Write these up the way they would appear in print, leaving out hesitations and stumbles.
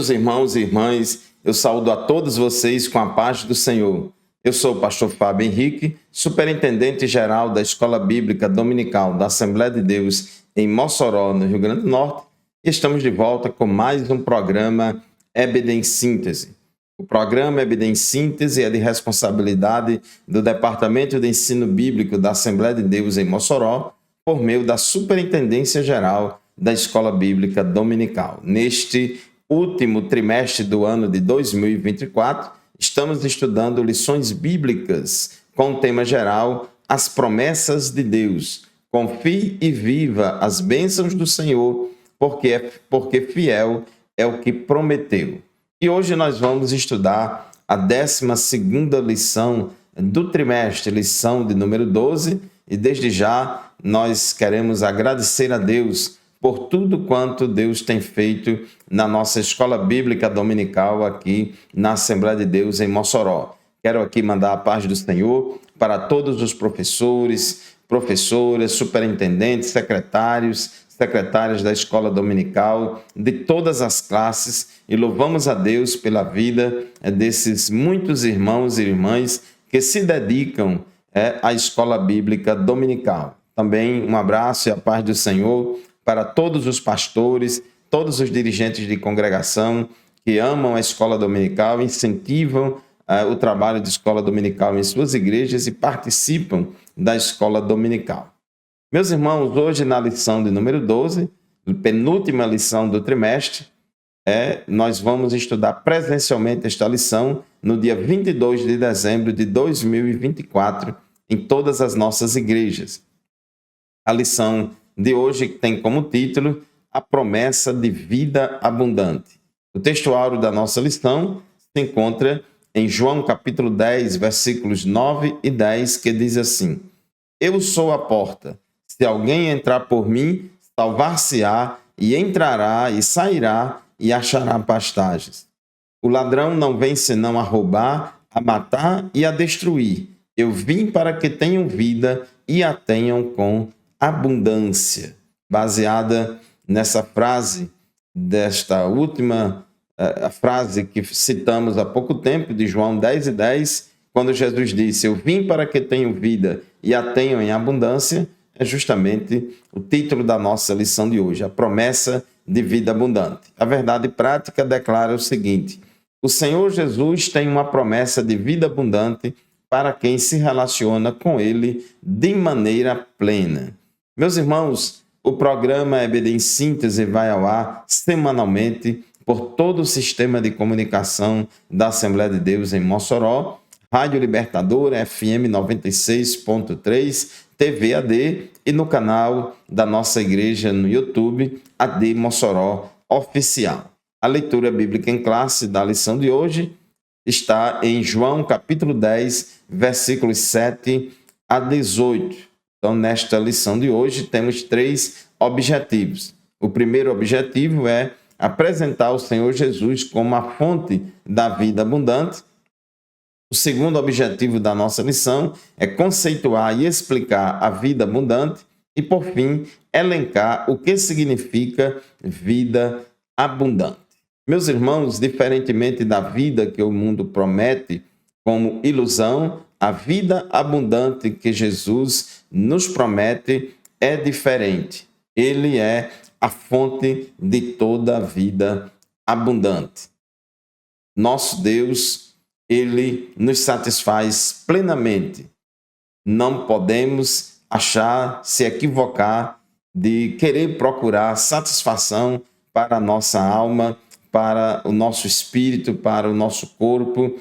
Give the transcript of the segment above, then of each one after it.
Queridos irmãos e irmãs, eu saúdo a todos vocês com a paz do Senhor. Eu sou o pastor Fábio Henrique, superintendente-geral da Escola Bíblica Dominical da Assembleia de Deus em Mossoró, no Rio Grande do Norte, e estamos de volta com mais um programa EBD em Síntese. O programa EBD em Síntese é de responsabilidade do Departamento de Ensino Bíblico da Assembleia de Deus em Mossoró, por meio da Superintendência Geral da Escola Bíblica Dominical. Neste último trimestre do ano de 2024, estamos estudando lições bíblicas com o tema geral As Promessas de Deus. Confie e viva as bênçãos do Senhor, porque fiel é o que prometeu. E hoje nós vamos estudar a 12ª lição do trimestre, lição de número 12, e desde já nós queremos agradecer a Deus por tudo quanto Deus tem feito na nossa Escola Bíblica Dominical aqui na Assembleia de Deus em Mossoró. Quero aqui mandar a paz do Senhor para todos os professores, professoras, superintendentes, secretárias da Escola Dominical, de todas as classes, e louvamos a Deus pela vida desses muitos irmãos e irmãs que se dedicam à Escola Bíblica Dominical. Também um abraço e a paz do Senhor para todos os pastores, todos os dirigentes de congregação que amam a escola dominical, incentivam o trabalho de escola dominical em suas igrejas e participam da escola dominical. Meus irmãos, hoje na lição de número 12, penúltima lição do trimestre, nós vamos estudar presencialmente esta lição no dia 22 de dezembro de 2024 em todas as nossas igrejas. A lição de hoje tem como título A Promessa de Vida Abundante. O texto áureo da nossa lição se encontra em João capítulo 10, versículos 9 e 10, que diz assim: Eu sou a porta. Se alguém entrar por mim, salvar-se-á, e entrará e sairá e achará pastagens. O ladrão não vem senão a roubar, a matar e a destruir. Eu vim para que tenham vida e a tenham com abundância. Baseada nessa frase, desta última frase que citamos há pouco tempo, de João 10 e 10, quando Jesus disse, eu vim para que tenham vida e a tenham em abundância, é justamente o título da nossa lição de hoje, a promessa de vida abundante. A verdade prática declara o seguinte: o Senhor Jesus tem uma promessa de vida abundante para quem se relaciona com Ele de maneira plena. Meus irmãos, o programa EBD em Síntese vai ao ar semanalmente por todo o sistema de comunicação da Assembleia de Deus em Mossoró, Rádio Libertadora, FM 96.3, TV AD e no canal da nossa igreja no YouTube, AD Mossoró Oficial. A leitura bíblica em classe da lição de hoje está em João capítulo 10, versículos 7 a 18. Então, nesta lição de hoje, temos 3 objetivos. O primeiro objetivo é apresentar o Senhor Jesus como a fonte da vida abundante. O segundo objetivo da nossa lição é conceituar e explicar a vida abundante. E, por fim, elencar o que significa vida abundante. Meus irmãos, diferentemente da vida que o mundo promete como ilusão, a vida abundante que Jesus nos promete é diferente. Ele é a fonte de toda a vida abundante. Nosso Deus, Ele nos satisfaz plenamente. Não podemos se equivocar de querer procurar satisfação para a nossa alma, para o nosso espírito, para o nosso corpo,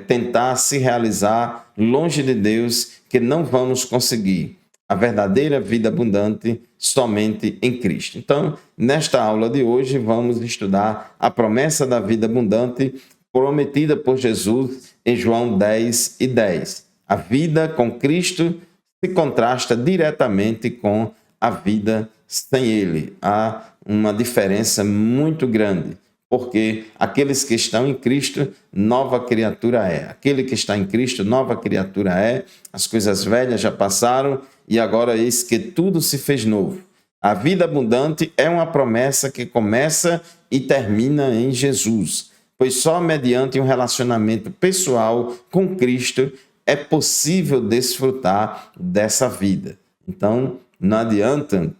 tentar se realizar longe de Deus, que não vamos conseguir a verdadeira vida abundante somente em Cristo. Então, nesta aula de hoje, vamos estudar a promessa da vida abundante prometida por Jesus em João 10 e 10. A vida com Cristo se contrasta diretamente com a vida sem Ele. Há uma diferença muito grande. Porque aqueles que estão em Cristo, nova criatura é. Aquele que está em Cristo, nova criatura é. As coisas velhas já passaram e agora eis que tudo se fez novo. A vida abundante é uma promessa que começa e termina em Jesus, pois só mediante um relacionamento pessoal com Cristo é possível desfrutar dessa vida. Então, não adianta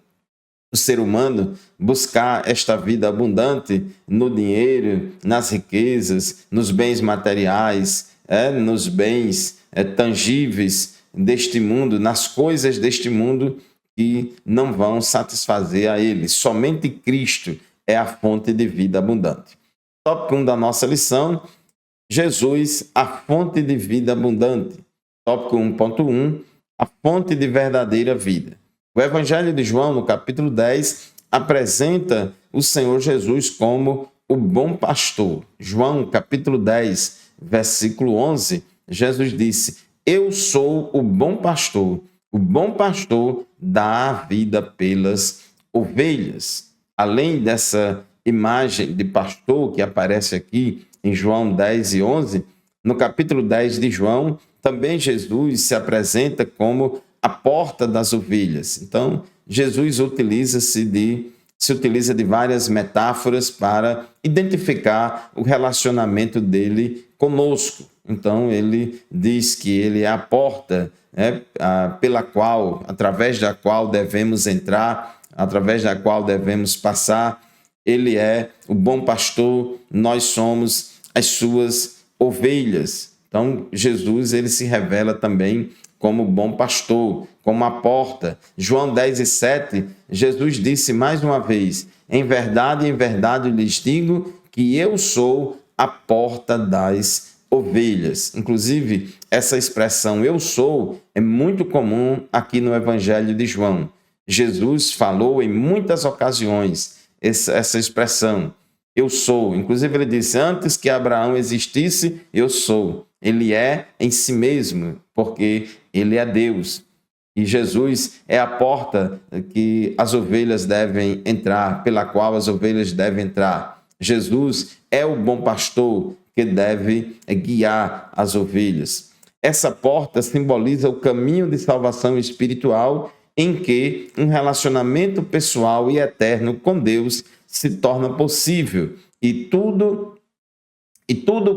o ser humano buscar esta vida abundante no dinheiro, nas riquezas, nos bens materiais, nos bens tangíveis deste mundo, nas coisas deste mundo que não vão satisfazer a ele. Somente Cristo é a fonte de vida abundante. Tópico 1 da nossa lição: Jesus, a fonte de vida abundante. Tópico 1.1, a fonte de verdadeira vida. O Evangelho de João, no capítulo 10, apresenta o Senhor Jesus como o bom pastor. João, capítulo 10, versículo 11, Jesus disse: eu sou o bom pastor dá a vida pelas ovelhas. Além dessa imagem de pastor que aparece aqui em João 10 e 11, no capítulo 10 de João, também Jesus se apresenta como a porta das ovelhas. Então, Jesus se utiliza de várias metáforas para identificar o relacionamento dele conosco. Então, ele diz que ele é a porta, através da qual devemos entrar, através da qual devemos passar. Ele é o bom pastor, nós somos as suas ovelhas. Então, Jesus ele se revela também como bom pastor, como a porta. João 10 e 7, Jesus disse mais uma vez: em verdade, lhes digo que eu sou a porta das ovelhas. Inclusive, essa expressão eu sou é muito comum aqui no Evangelho de João. Jesus falou em muitas ocasiões essa expressão, eu sou. Inclusive, ele disse: antes que Abraão existisse, eu sou. Ele é em si mesmo, porque ele é Deus. E Jesus é a porta que as ovelhas devem entrar, pela qual as ovelhas devem entrar. Jesus é o bom pastor que deve guiar as ovelhas. Essa porta simboliza o caminho de salvação espiritual em que um relacionamento pessoal e eterno com Deus se torna possível e tudo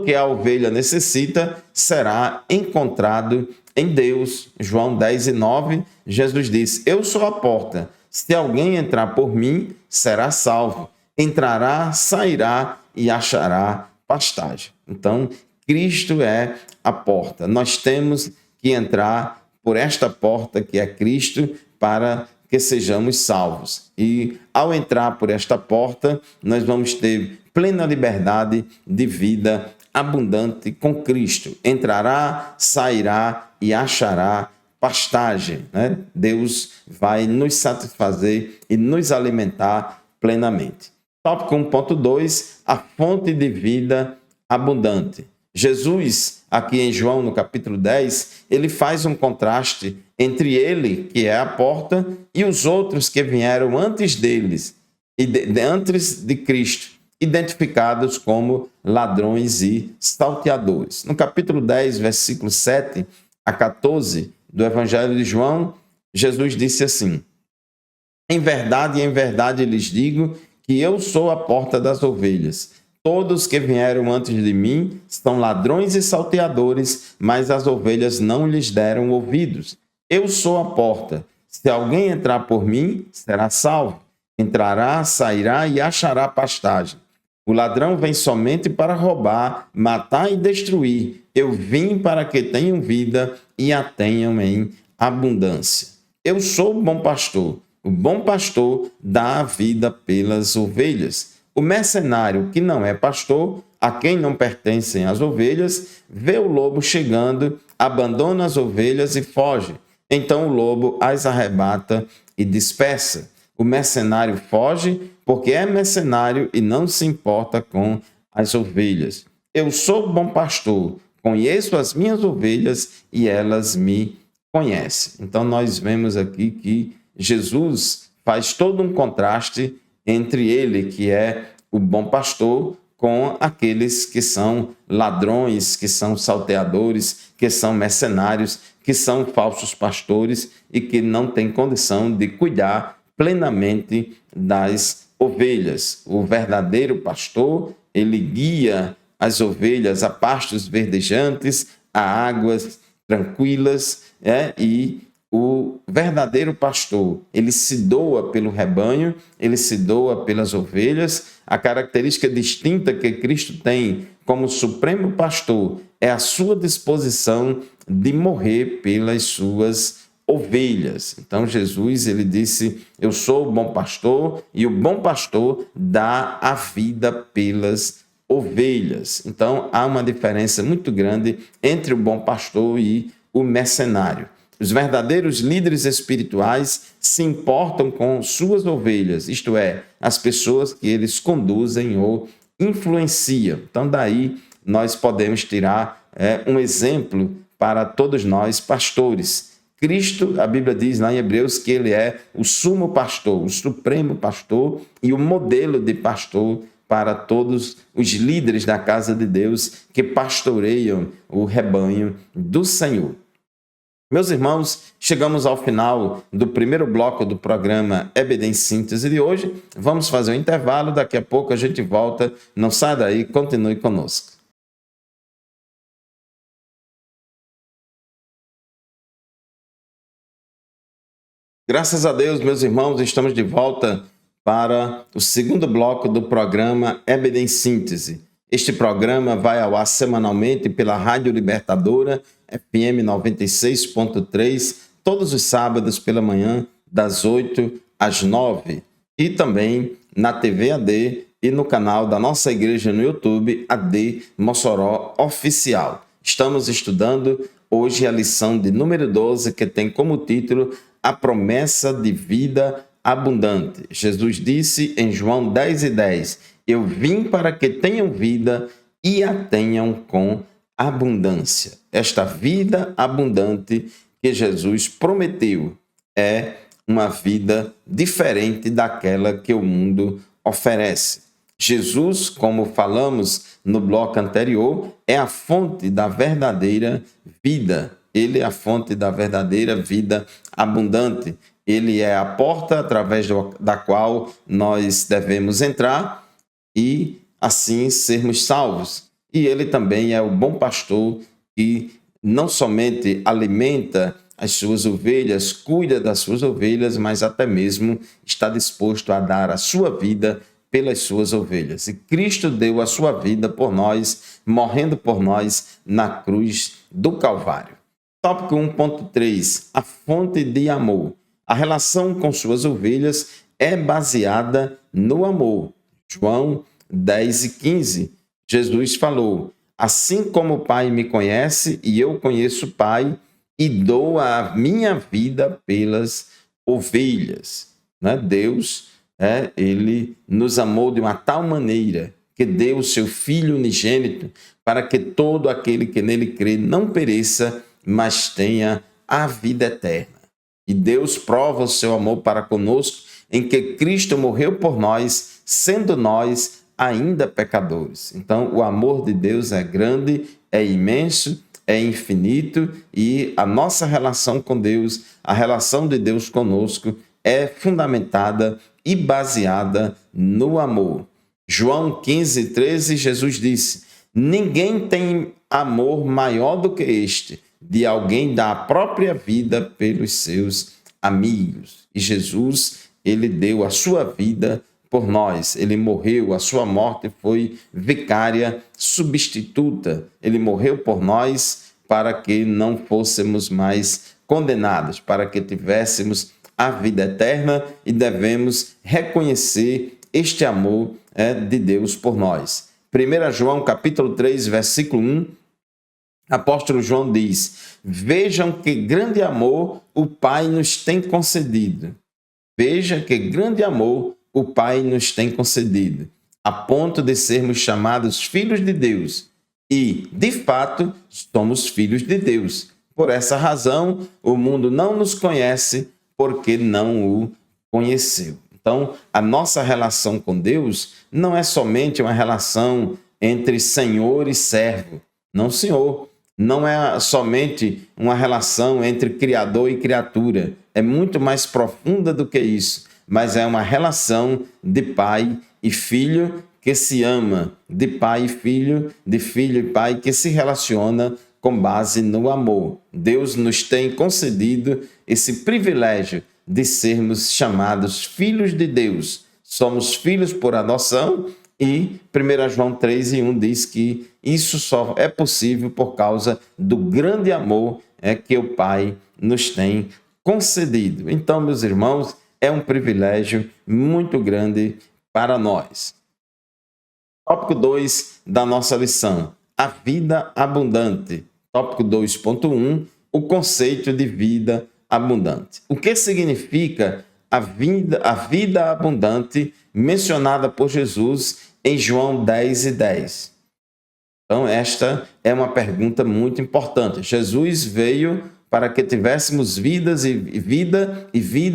que a ovelha necessita será encontrado em Deus. João 10 e 9, Jesus diz: eu sou a porta, se alguém entrar por mim, será salvo. Entrará, sairá e achará pastagem. Então, Cristo é a porta. Nós temos que entrar por esta porta que é Cristo para que sejamos salvos. E ao entrar por esta porta, nós vamos ter plena liberdade de vida abundante com Cristo. Entrará, sairá e achará pastagem. Deus vai nos satisfazer e nos alimentar plenamente. Tópico 1.2, a fonte de vida abundante. Jesus, aqui em João, no capítulo 10, ele faz um contraste entre ele, que é a porta, e os outros que vieram antes deles, antes de Cristo, identificados como ladrões e salteadores. No capítulo 10, versículo 7 a 14 do Evangelho de João, Jesus disse assim: em verdade lhes digo que eu sou a porta das ovelhas. Todos que vieram antes de mim são ladrões e salteadores, mas as ovelhas não lhes deram ouvidos. Eu sou a porta. Se alguém entrar por mim, será salvo. Entrará, sairá e achará pastagem. O ladrão vem somente para roubar, matar e destruir. Eu vim para que tenham vida e a tenham em abundância. Eu sou o bom pastor. O bom pastor dá a vida pelas ovelhas. O mercenário que não é pastor, a quem não pertencem as ovelhas, vê o lobo chegando, abandona as ovelhas e foge. Então o lobo as arrebata e dispersa. O mercenário foge porque é mercenário e não se importa com as ovelhas. Eu sou o bom pastor, conheço as minhas ovelhas e elas me conhecem. Então nós vemos aqui que Jesus faz todo um contraste entre ele, que é o bom pastor, com aqueles que são ladrões, que são salteadores, que são mercenários, que são falsos pastores e que não têm condição de cuidar plenamente das ovelhas. O verdadeiro pastor, ele guia as ovelhas a pastos verdejantes, a águas tranquilas, e o verdadeiro pastor, ele se doa pelo rebanho, ele se doa pelas ovelhas. A característica distinta que Cristo tem como supremo pastor é a sua disposição de morrer pelas suas ovelhas. Então Jesus, ele disse: eu sou o bom pastor e o bom pastor dá a vida pelas ovelhas. Então há uma diferença muito grande entre o bom pastor e o mercenário. Os verdadeiros líderes espirituais se importam com suas ovelhas, isto é, as pessoas que eles conduzem ou influenciam. Então daí nós podemos tirar um exemplo para todos nós pastores. Cristo, a Bíblia diz lá em Hebreus que ele é o sumo pastor, o supremo pastor e o modelo de pastor para todos os líderes da casa de Deus que pastoreiam o rebanho do Senhor. Meus irmãos, chegamos ao final do primeiro bloco do programa EBD em Síntese de hoje. Vamos fazer um intervalo, daqui a pouco a gente volta. Não sai daí, continue conosco. Graças a Deus, meus irmãos, estamos de volta para o segundo bloco do programa EBD em Síntese. Este programa vai ao ar semanalmente pela Rádio Libertadora, FM 96.3, todos os sábados pela manhã, das 8 às 9. E também na TV AD e no canal da nossa igreja no YouTube, AD Mossoró Oficial. Estamos estudando hoje a lição de número 12, que tem como título A Promessa de Vida Abundante. Jesus disse em João 10:10, eu vim para que tenham vida e a tenham com abundância. Esta vida abundante que Jesus prometeu é uma vida diferente daquela que o mundo oferece. Jesus, como falamos no bloco anterior, é a fonte da verdadeira vida. Ele é a fonte da verdadeira vida abundante. Ele é a porta através da qual nós devemos entrar e assim sermos salvos. E ele também é o bom pastor que não somente alimenta as suas ovelhas, cuida das suas ovelhas, mas até mesmo está disposto a dar a sua vida pelas suas ovelhas. E Cristo deu a sua vida por nós, morrendo por nós na cruz do Calvário. Tópico 1.3, a fonte de amor. A relação com suas ovelhas é baseada no amor. João 10:15, Jesus falou: assim como o Pai me conhece e eu conheço o Pai e dou a minha vida pelas ovelhas. Deus, ele nos amou de uma tal maneira que deu o seu Filho unigênito para que todo aquele que nele crê não pereça, mas tenha a vida eterna. E Deus prova o seu amor para conosco em que Cristo morreu por nós, sendo nós ainda pecadores. Então, o amor de Deus é grande, é imenso, é infinito e a nossa relação com Deus, a relação de Deus conosco é fundamentada e baseada no amor. João 15:13, Jesus disse: ninguém tem amor maior do que este, de alguém dar a própria vida pelos seus amigos. E Jesus, ele deu a sua vida por nós. Ele morreu, a sua morte foi vicária, substituta. Ele morreu por nós para que não fôssemos mais condenados, para que tivéssemos a vida eterna, e devemos reconhecer este amor de Deus por nós. 1 João capítulo 3, versículo 1, apóstolo João diz: vejam que grande amor o Pai nos tem concedido. Veja que grande amor o Pai nos tem concedido, a ponto de sermos chamados filhos de Deus. E, de fato, somos filhos de Deus. Por essa razão, o mundo não nos conhece porque não o conheceu. Então, a nossa relação com Deus não é somente uma relação entre senhor e servo. Não, senhor. Não é somente uma relação entre criador e criatura. É muito mais profunda do que isso. mas é uma relação de pai e filho que se ama, de pai e filho, de filho e pai que se relaciona com base no amor. Deus nos tem concedido esse privilégio de sermos chamados filhos de Deus. Somos filhos por adoção e 1 João 3:1 diz que isso só é possível por causa do grande amor que o Pai nos tem concedido. Então, meus irmãos, é um privilégio muito grande para nós. Tópico 2 da nossa lição, a vida abundante. Tópico 2.1, o conceito de vida abundante. O que significa a vida abundante mencionada por Jesus em João 10:10? Então, esta é uma pergunta muito importante. Jesus veio para que tivéssemos vida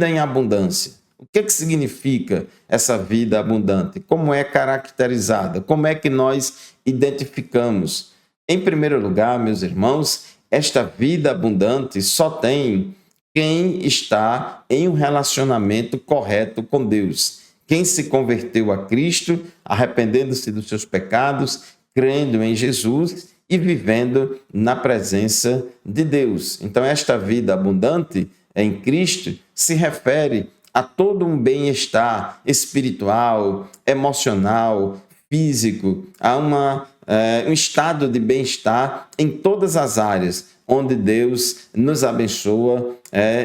em abundância. O que significa essa vida abundante? Como é caracterizada? Como é que nós identificamos? Em primeiro lugar, meus irmãos, esta vida abundante só tem quem está em um relacionamento correto com Deus. Quem se converteu a Cristo, arrependendo-se dos seus pecados, crendo em Jesus e vivendo na presença de Deus. Então, esta vida abundante em Cristo se refere a todo um bem-estar espiritual, emocional, físico, a um estado de bem-estar em todas as áreas, onde Deus nos abençoa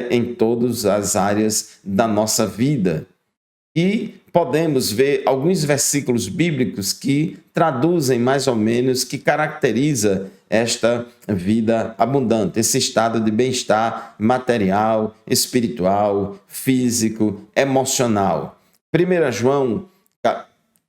em todas as áreas da nossa vida. E podemos ver alguns versículos bíblicos que traduzem mais ou menos, que caracteriza esta vida abundante, esse estado de bem-estar material, espiritual, físico, emocional. 1 João,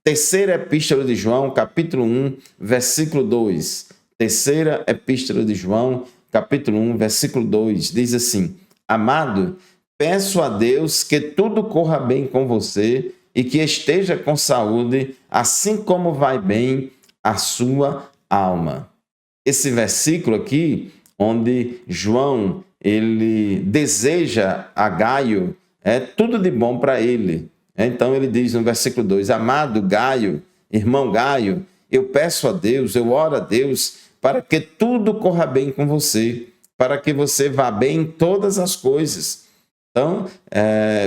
terceira epístola de João, capítulo 1, versículo 2. Terceira epístola de João, capítulo 1, versículo 2, diz assim: Amado, peço a Deus que tudo corra bem com você e que esteja com saúde, assim como vai bem a sua alma. Esse versículo aqui, onde João ele deseja a Gaio tudo de bom para ele. Então ele diz no versículo 2, amado Gaio, irmão Gaio, eu peço a Deus, eu oro a Deus para que tudo corra bem com você, para que você vá bem em todas as coisas. Então,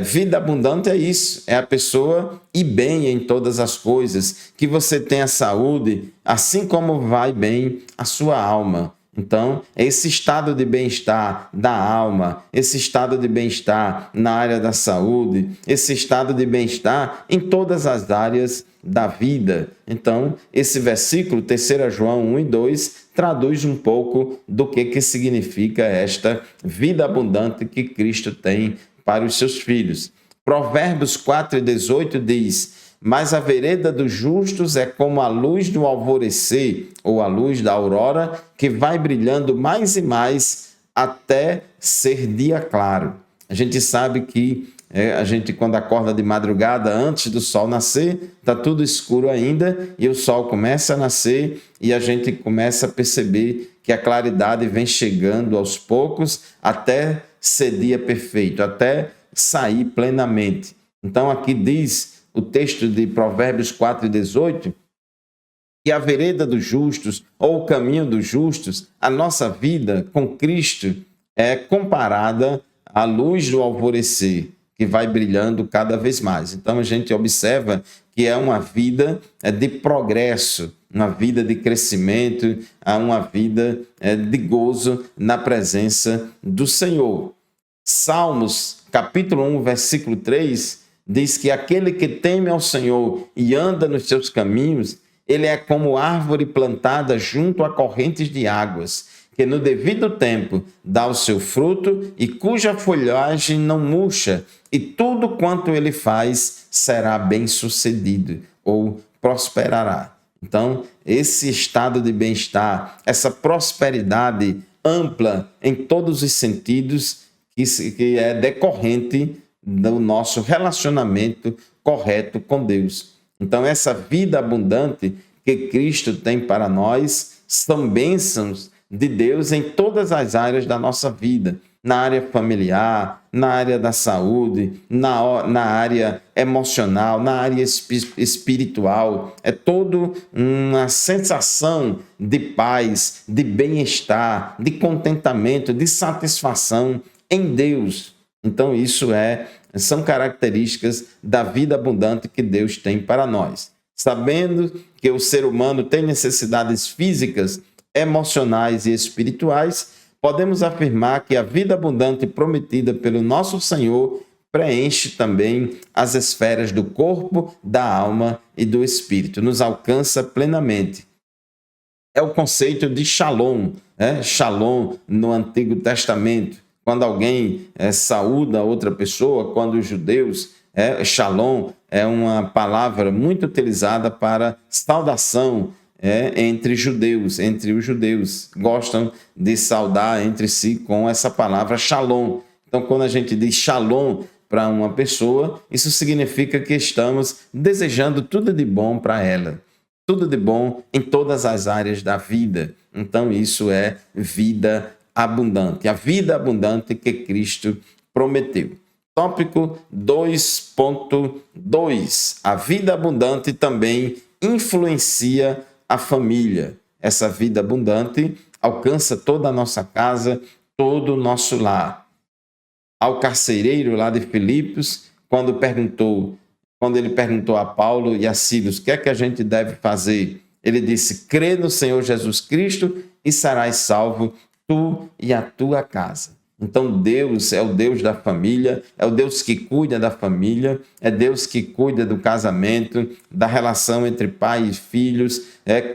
vida abundante é isso, é a pessoa ir bem em todas as coisas, que você tenha saúde, assim como vai bem a sua alma. Então, esse estado de bem-estar da alma, esse estado de bem-estar na área da saúde, esse estado de bem-estar em todas as áreas da vida. Então, esse versículo, 3 João 1 e 2, traduz um pouco do que significa esta vida abundante que Cristo tem para os seus filhos. Provérbios 4:18 diz: mas a vereda dos justos é como a luz do alvorecer, ou a luz da aurora, que vai brilhando mais e mais até ser dia claro. A gente sabe que a gente, quando acorda de madrugada, antes do sol nascer, está tudo escuro ainda, e o sol começa a nascer, e a gente começa a perceber que a claridade vem chegando aos poucos, até ser dia perfeito, até sair plenamente. Então aqui diz o texto de Provérbios 4:18, que a vereda dos justos, ou o caminho dos justos, a nossa vida com Cristo é comparada à luz do alvorecer, que vai brilhando cada vez mais. Então a gente observa que é uma vida de progresso, uma vida de crescimento, uma vida de gozo na presença do Senhor. Salmos, capítulo 1, versículo 3, diz que aquele que teme ao Senhor e anda nos seus caminhos, ele é como árvore plantada junto a correntes de águas, que no devido tempo dá o seu fruto e cuja folhagem não murcha, e tudo quanto ele faz será bem-sucedido ou prosperará. Então, esse estado de bem-estar, essa prosperidade ampla em todos os sentidos, que é decorrente do nosso relacionamento correto com Deus. Então, essa vida abundante que Cristo tem para nós são bênçãos de Deus em todas as áreas da nossa vida. na área familiar, na área da saúde, na área emocional, na área espiritual. É toda uma sensação de paz, de bem-estar, de contentamento, de satisfação em Deus. Então, são características da vida abundante que Deus tem para nós. Sabendo que o ser humano tem necessidades físicas, emocionais e espirituais, podemos afirmar que a vida abundante prometida pelo nosso Senhor preenche também as esferas do corpo, da alma e do espírito, nos alcança plenamente. É o conceito de Shalom, Shalom no Antigo Testamento. Quando alguém saúda outra pessoa, quando os judeus, Shalom é uma palavra muito utilizada para saudação entre os judeus. Gostam de saudar entre si com essa palavra Shalom. Então, quando a gente diz Shalom para uma pessoa, isso significa que estamos desejando tudo de bom para ela. Tudo de bom em todas as áreas da vida. Então, isso é vida abundante. A vida abundante que Cristo prometeu. Tópico 2.2. A vida abundante também influencia a família. Essa vida abundante alcança toda a nossa casa, todo o nosso lar. Ao carcereiro lá de Filipos, quando ele perguntou a Paulo e a Silas o que é que a gente deve fazer, ele disse: crê no Senhor Jesus Cristo e serás salvo, tu e a tua casa. Então Deus é o Deus da família, é o Deus que cuida da família, é Deus que cuida do casamento, da relação entre pai e filhos,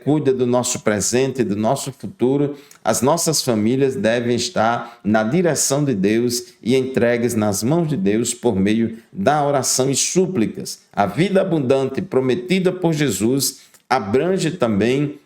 cuida do nosso presente e do nosso futuro. As nossas famílias devem estar na direção de Deus e entregues nas mãos de Deus por meio da oração e súplicas. A vida abundante prometida por Jesus abrange também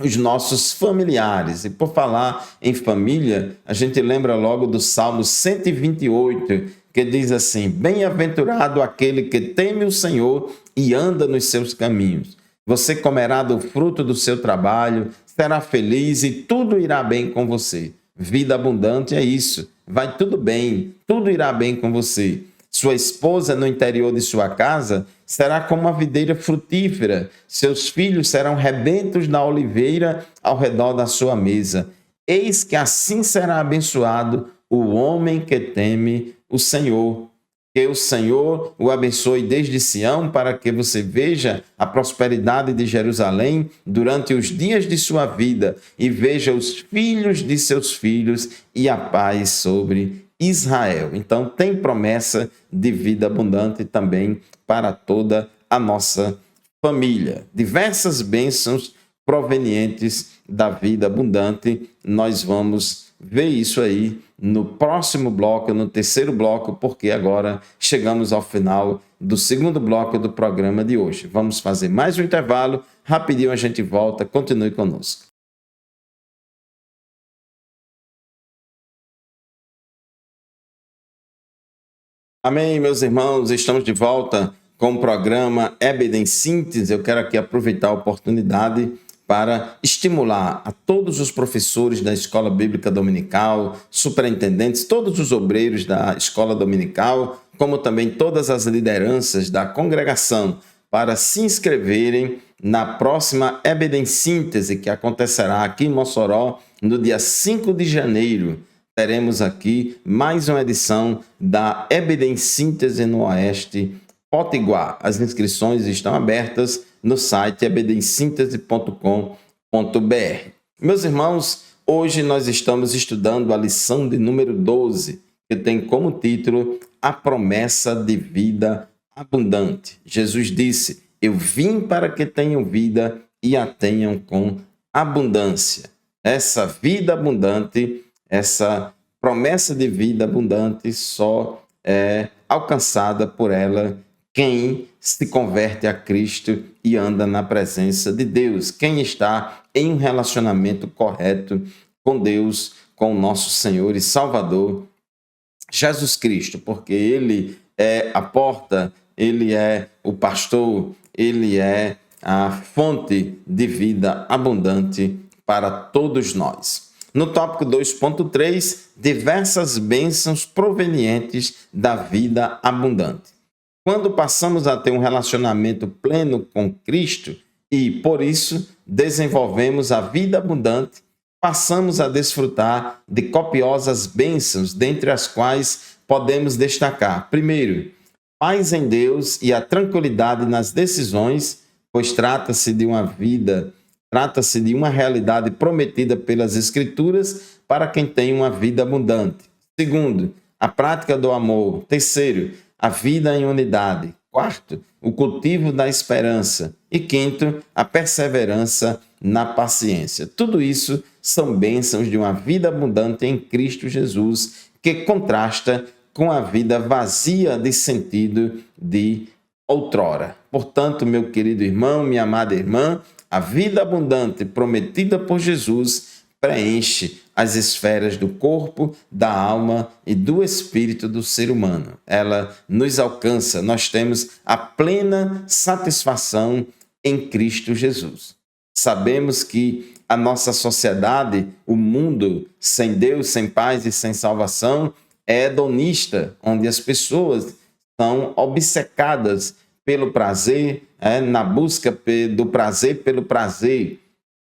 os nossos familiares. E por falar em família, a gente lembra logo do Salmo 128, que diz assim: bem-aventurado aquele que teme o Senhor e anda nos seus caminhos. Você comerá do fruto do seu trabalho, será feliz e tudo irá bem com você. Vida abundante é isso. Vai tudo bem, tudo irá bem com você. Sua esposa no interior de sua casa será como uma videira frutífera. Seus filhos serão rebentos da oliveira ao redor da sua mesa. Eis que assim será abençoado o homem que teme o Senhor. Que o Senhor o abençoe desde Sião, para que você veja a prosperidade de Jerusalém durante os dias de sua vida e veja os filhos de seus filhos e a paz sobre Israel. Então, tem promessa de vida abundante também para toda a nossa família. Diversas bênçãos provenientes da vida abundante. Nós vamos ver isso aí no próximo bloco, no terceiro bloco, porque agora chegamos ao final do segundo bloco do programa de hoje. Vamos fazer mais um intervalo. Rapidinho a gente volta. Continue conosco. Amém, meus irmãos, estamos de volta com o programa EBD em Síntese. Eu quero aqui aproveitar a oportunidade para estimular a todos os professores da Escola Bíblica Dominical, superintendentes, todos os obreiros da Escola Dominical, como também todas as lideranças da congregação, para se inscreverem na próxima EBD em Síntese, que acontecerá aqui em Mossoró no dia 5 de janeiro. Teremos aqui mais uma edição da EBD em Síntese no Oeste Potiguar. As inscrições estão abertas no site ebdemsintese.com.br. Meus irmãos, hoje nós estamos estudando a lição de número 12, que tem como título A Promessa de Vida Abundante. Jesus disse: eu vim para que tenham vida e a tenham com abundância. Essa vida abundante, essa promessa de vida abundante só é alcançada por ela quem se converte a Cristo e anda na presença de Deus, quem está em um relacionamento correto com Deus, com o nosso Senhor e Salvador Jesus Cristo, porque Ele é a porta, Ele é o pastor, Ele é a fonte de vida abundante para todos nós. No tópico 2.3, diversas bênçãos provenientes da vida abundante. Quando passamos a ter um relacionamento pleno com Cristo e, por isso, desenvolvemos a vida abundante, passamos a desfrutar de copiosas bênçãos, dentre as quais podemos destacar, primeiro, paz em Deus e a tranquilidade nas decisões, pois trata-se de uma realidade prometida pelas Escrituras para quem tem uma vida abundante. Segundo, a prática do amor. Terceiro, a vida em unidade. Quarto, o cultivo da esperança. E quinto, a perseverança na paciência. Tudo isso são bênçãos de uma vida abundante em Cristo Jesus, que contrasta com a vida vazia de sentido de outrora. Portanto, meu querido irmão, minha amada irmã, a vida abundante prometida por Jesus preenche as esferas do corpo, da alma e do espírito do ser humano. Ela nos alcança, nós temos a plena satisfação em Cristo Jesus. Sabemos que a nossa sociedade, o mundo sem Deus, sem paz e sem salvação, é hedonista, onde as pessoas são obcecadas pelo prazer, na busca do prazer pelo prazer.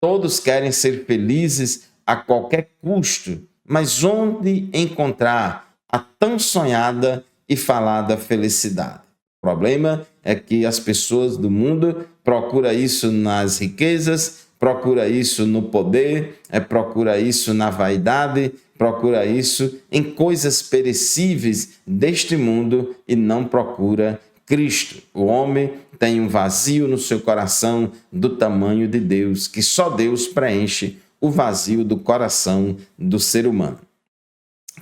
Todos querem ser felizes a qualquer custo, mas onde encontrar a tão sonhada e falada felicidade? O problema é que as pessoas do mundo procuram isso nas riquezas, procuram isso no poder, procura isso na vaidade, procura isso em coisas perecíveis deste mundo e não procura Cristo. O homem tem um vazio no seu coração do tamanho de Deus, que só Deus preenche o vazio do coração do ser humano.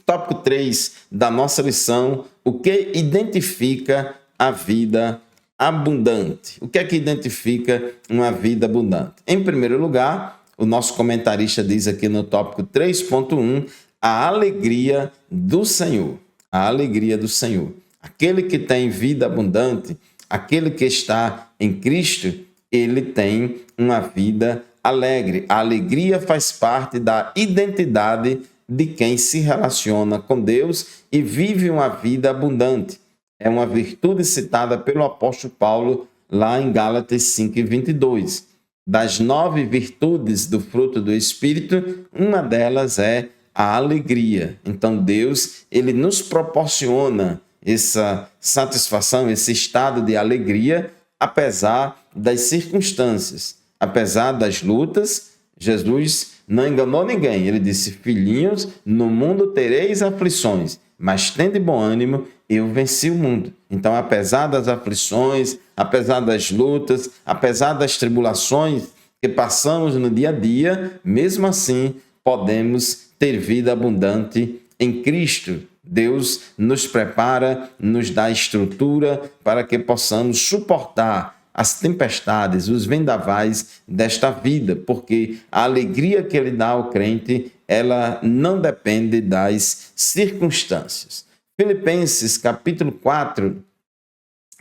Tópico 3 da nossa lição: o que identifica a vida abundante? O que é que identifica uma vida abundante? Em primeiro lugar, o nosso comentarista diz aqui no tópico 3.1, a alegria do Senhor. A alegria do Senhor. Aquele que tem vida abundante, aquele que está em Cristo, ele tem uma vida alegre. A alegria faz parte da identidade de quem se relaciona com Deus e vive uma vida abundante. É uma virtude citada pelo apóstolo Paulo lá em Gálatas 5:22. Das 9 virtudes do fruto do Espírito, uma delas é a alegria. Então Deus, ele nos proporciona essa satisfação, esse estado de alegria, apesar das circunstâncias, apesar das lutas. Jesus não enganou ninguém. Ele disse: filhinhos, no mundo tereis aflições, mas tende bom ânimo, eu venci o mundo. Então, apesar das aflições, apesar das lutas, apesar das tribulações que passamos no dia a dia, mesmo assim, podemos ter vida abundante em Cristo. Deus nos prepara, nos dá estrutura para que possamos suportar as tempestades, os vendavais desta vida, porque a alegria que Ele dá ao crente, ela não depende das circunstâncias. Filipenses, capítulo 4,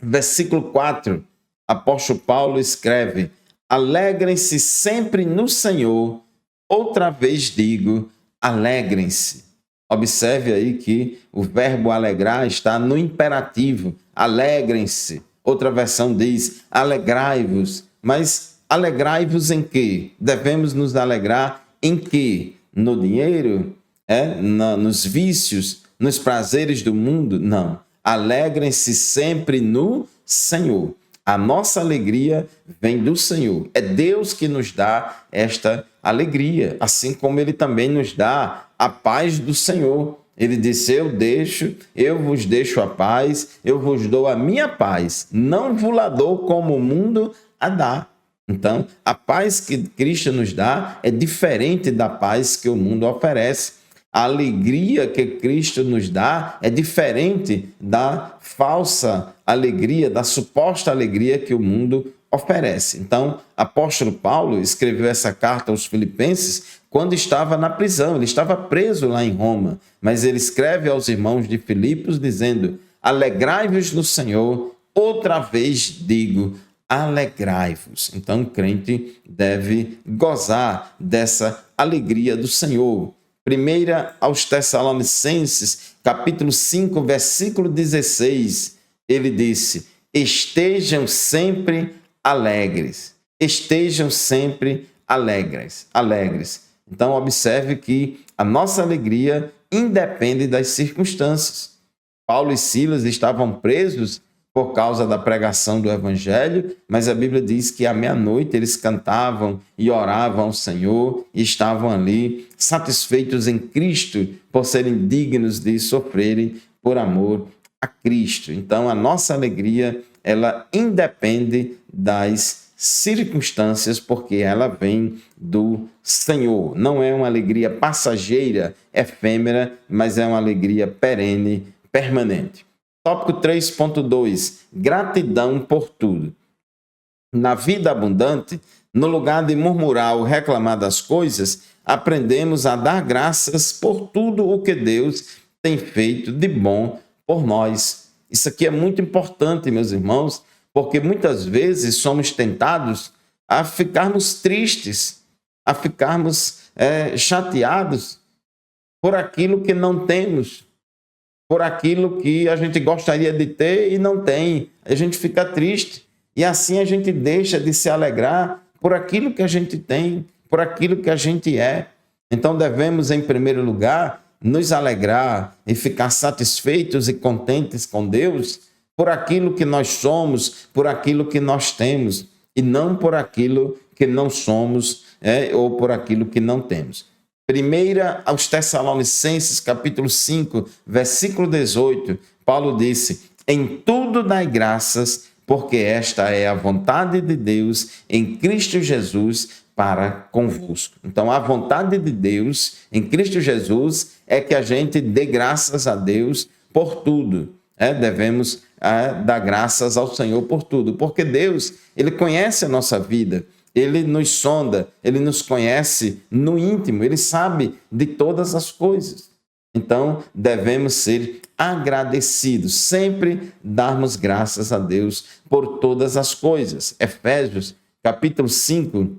versículo 4, apóstolo Paulo escreve: alegrem-se sempre no Senhor, outra vez digo, alegrem-se. Observe aí que o verbo alegrar está no imperativo, alegrem-se. Outra versão diz, alegrai-vos. Mas alegrai-vos em quê? Devemos nos alegrar em quê? No dinheiro? Nos vícios? Nos prazeres do mundo? Não. Alegrem-se sempre no Senhor. A nossa alegria vem do Senhor. É Deus que nos dá esta alegria, assim como Ele também nos dá a paz do Senhor. Ele disse: eu vos deixo a paz, eu vos dou a minha paz, não vos la dou como o mundo a dá. Então, a paz que Cristo nos dá é diferente da paz que o mundo oferece. A alegria que Cristo nos dá é diferente da falsa alegria, da suposta alegria que o mundo oferece. Então, apóstolo Paulo escreveu essa carta aos Filipenses quando estava na prisão. Ele estava preso lá em Roma, mas ele escreve aos irmãos de Filipos dizendo: alegrai-vos no Senhor, outra vez digo, alegrai-vos. Então, o crente deve gozar dessa alegria do Senhor. Primeira aos Tessalonicenses, capítulo 5, versículo 16, ele disse: estejam sempre alegres. Estejam sempre alegres. Então, observe que a nossa alegria independe das circunstâncias. Paulo e Silas estavam presos por causa da pregação do Evangelho, mas a Bíblia diz que à meia-noite eles cantavam e oravam ao Senhor e estavam ali satisfeitos em Cristo por serem dignos de sofrerem por amor a Cristo. Então, a nossa alegria, ela independe das circunstâncias, porque ela vem do Senhor. Não é uma alegria passageira, efêmera, mas é uma alegria perene, permanente. Tópico 3.2, gratidão por tudo. Na vida abundante, no lugar de murmurar ou reclamar das coisas, aprendemos a dar graças por tudo o que Deus tem feito de bom por nós. Isso aqui é muito importante, meus irmãos, porque muitas vezes somos tentados a ficarmos tristes, a ficarmos chateados por aquilo que não temos, por aquilo que a gente gostaria de ter e não tem. A gente fica triste e assim a gente deixa de se alegrar por aquilo que a gente tem, por aquilo que a gente é. Então devemos, em primeiro lugar, nos alegrar e ficar satisfeitos e contentes com Deus por aquilo que nós somos, por aquilo que nós temos, e não por aquilo que não somos ou por aquilo que não temos. Primeira aos Tessalonicenses, capítulo 5, versículo 18, Paulo disse: em tudo dai graças, porque esta é a vontade de Deus em Cristo Jesus para convosco. Então, a vontade de Deus em Cristo Jesus é que a gente dê graças a Deus por tudo. Devemos dar graças ao Senhor por tudo, porque Deus, Ele conhece a nossa vida, Ele nos sonda, Ele nos conhece no íntimo, Ele sabe de todas as coisas. Então, devemos ser agradecidos, sempre darmos graças a Deus por todas as coisas. Efésios, capítulo 5,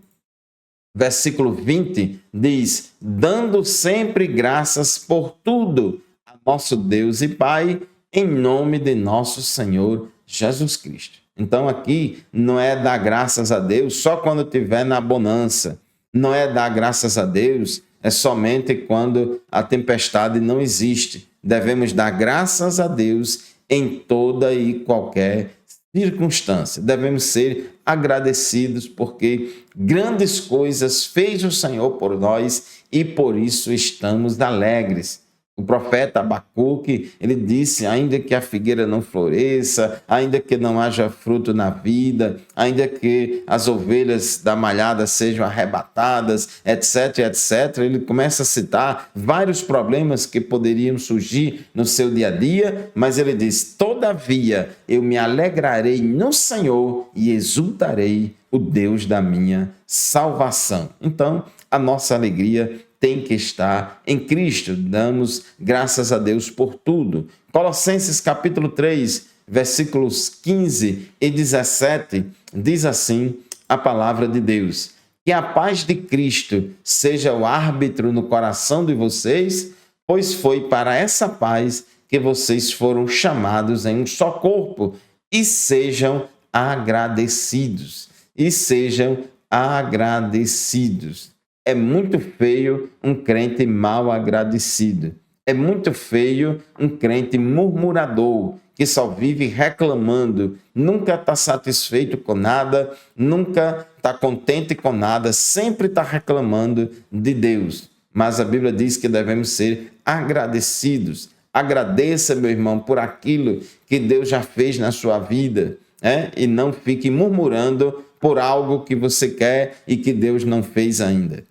versículo 20, diz: dando sempre graças por tudo a nosso Deus e Pai, em nome de nosso Senhor Jesus Cristo. Então aqui não é dar graças a Deus só quando estiver na bonança, não é dar graças a Deus somente quando a tempestade não existe. Devemos dar graças a Deus em toda e qualquer circunstância. Devemos ser agradecidos porque grandes coisas fez o Senhor por nós e por isso estamos alegres. O profeta Abacuque, ele disse: ainda que a figueira não floresça, ainda que não haja fruto na vida, ainda que as ovelhas da malhada sejam arrebatadas, etc, etc. Ele começa a citar vários problemas que poderiam surgir no seu dia a dia, mas ele diz: todavia eu me alegrarei no Senhor e exultarei o Deus da minha salvação. Então, a nossa alegria tem que estar em Cristo. Damos graças a Deus por tudo. Colossenses capítulo 3, versículos 15 e 17, diz assim a palavra de Deus: que a paz de Cristo seja o árbitro no coração de vocês, pois foi para essa paz que vocês foram chamados em um só corpo, e sejam agradecidos. E sejam agradecidos. É muito feio um crente mal agradecido. É muito feio um crente murmurador, que só vive reclamando, nunca está satisfeito com nada, nunca está contente com nada, sempre está reclamando de Deus. Mas a Bíblia diz que devemos ser agradecidos. Agradeça, meu irmão, por aquilo que Deus já fez na sua vida, e não fique murmurando por algo que você quer e que Deus não fez ainda.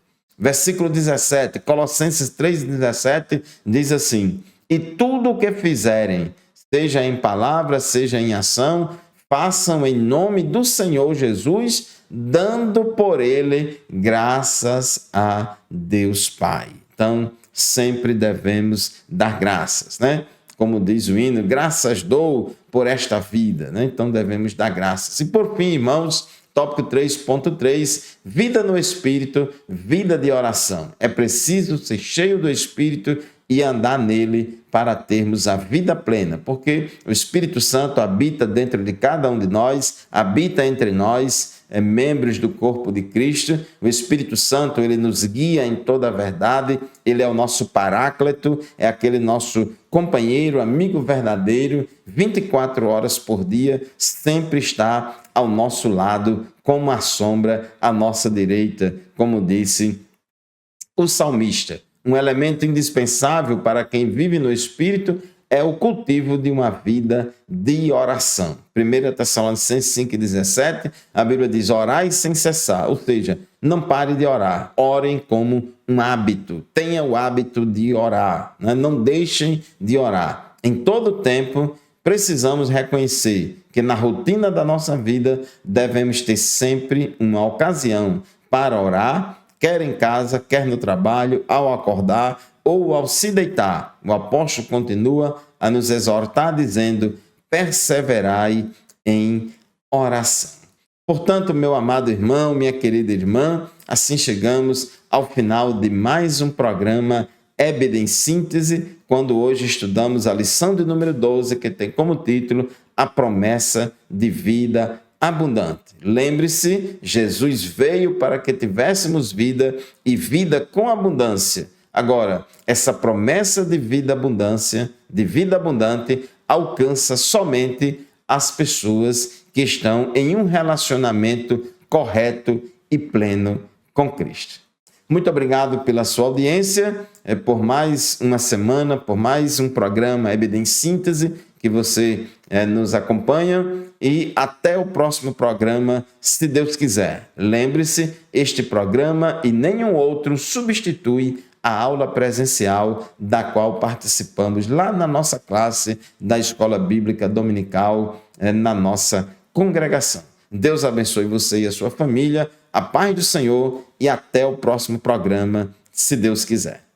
Versículo 17, Colossenses 3,17, diz assim: e tudo o que fizerem, seja em palavra, seja em ação, façam em nome do Senhor Jesus, dando por ele graças a Deus Pai. Então, sempre devemos dar graças, como diz o hino, graças dou por esta vida, né? Então devemos dar graças. E por fim, irmãos, tópico 3.3, vida no Espírito, vida de oração. É preciso ser cheio do Espírito e andar nele para termos a vida plena, porque o Espírito Santo habita dentro de cada um de nós, habita entre nós, membros do corpo de Cristo. O Espírito Santo, ele nos guia em toda a verdade, ele é o nosso paráclito, é aquele nosso companheiro, amigo verdadeiro, 24 horas por dia, sempre está ao nosso lado, como uma sombra à nossa direita, como disse o salmista. Um elemento indispensável para quem vive no Espírito é o cultivo de uma vida de oração. 1 Tessalonicenses 5,17, a Bíblia diz, orai sem cessar, ou seja, não pare de orar, orem como um hábito, tenha o hábito de orar, né? Não deixem de orar. Em todo tempo, precisamos reconhecer que na rotina da nossa vida devemos ter sempre uma ocasião para orar, quer em casa, quer no trabalho, ao acordar ou ao se deitar. O apóstolo continua a nos exortar dizendo, perseverai em oração. Portanto, meu amado irmão, minha querida irmã, assim chegamos ao final de mais um programa EBD em Síntese, quando hoje estudamos a lição de número 12, que tem como título A Promessa de Vida Abundante. Lembre-se, Jesus veio para que tivéssemos vida e vida com abundância. Agora, essa promessa de vida abundante, alcança somente as pessoas que estão em um relacionamento correto e pleno com Cristo. Muito obrigado pela sua audiência, por mais uma semana, por mais um programa EBD em Síntese, que você nos acompanha, e até o próximo programa, se Deus quiser. Lembre-se, este programa e nenhum outro substitui a aula presencial da qual participamos lá na nossa classe da Escola Bíblica Dominical, na nossa congregação. Deus abençoe você e a sua família, a paz do Senhor e até o próximo programa, se Deus quiser.